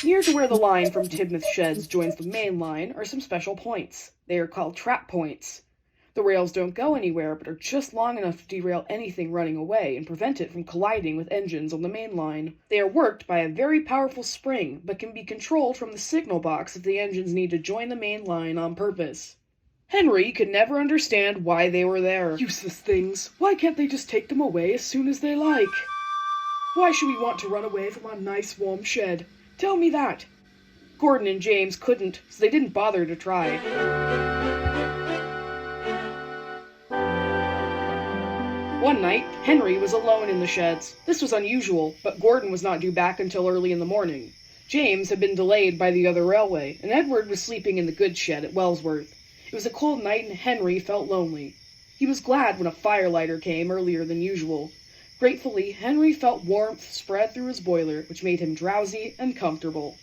Near to where the line from Tidmouth Sheds joins the main line are some special points. They are called trap points. The rails don't go anywhere, but are just long enough to derail anything running away and prevent it from colliding with engines on the main line. They are worked by a very powerful spring, but can be controlled from the signal box if the engines need to join the main line on purpose. Henry could never understand why they were there. Useless things. Why can't they just take them away as soon as they like? Why should we want to run away from our nice warm shed? Tell me that. Gordon and James couldn't, so they didn't bother to try. One night, Henry was alone in the sheds. This was unusual, but Gordon was not due back until early in the morning. James had been delayed by the other railway, and Edward was sleeping in the goods shed at Wellsworth. It was a cold night, and Henry felt lonely. He was glad when a firelighter came earlier than usual. Gratefully, Henry felt warmth spread through his boiler, which made him drowsy and comfortable.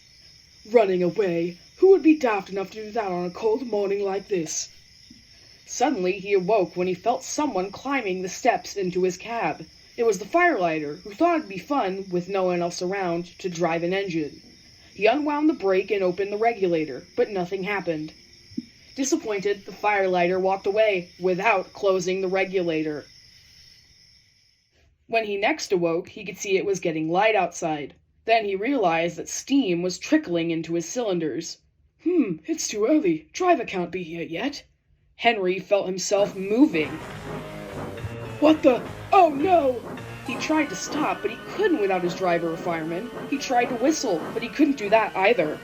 Running away? Who would be daft enough to do that on a cold morning like this? Suddenly he awoke when he felt someone climbing the steps into his cab. It was the firelighter, who thought it'd be fun, with no one else around, to drive an engine. He unwound the brake and opened the regulator, but nothing happened. Disappointed, the firelighter walked away, without closing the regulator. When he next awoke, he could see it was getting light outside. Then he realized that steam was trickling into his cylinders. It's too early. Driver can't be here yet. Henry felt himself moving. What the? Oh no! He tried to stop, but he couldn't without his driver or fireman. He tried to whistle, but he couldn't do that either.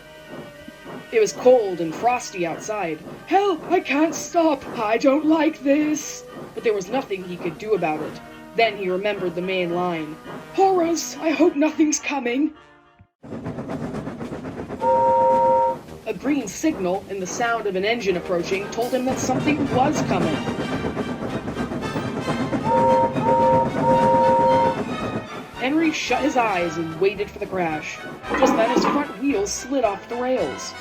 It was cold and frosty outside. Help! I can't stop! I don't like this! But there was nothing he could do about it. Then he remembered the main line. Horrors! I hope nothing's coming! A green signal and the sound of an engine approaching told him that something was coming. Henry shut his eyes and waited for the crash. Just then his front wheels slid off the rails.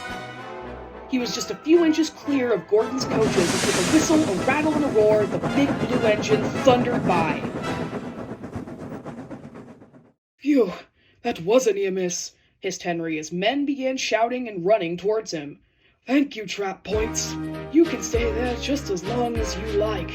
He was just a few inches clear of Gordon's coaches, and with a whistle, a rattle, and a roar, the big blue engine thundered by. Phew, that was a near miss, hissed Henry as men began shouting and running towards him. Thank you, trap points. You can stay there just as long as you like.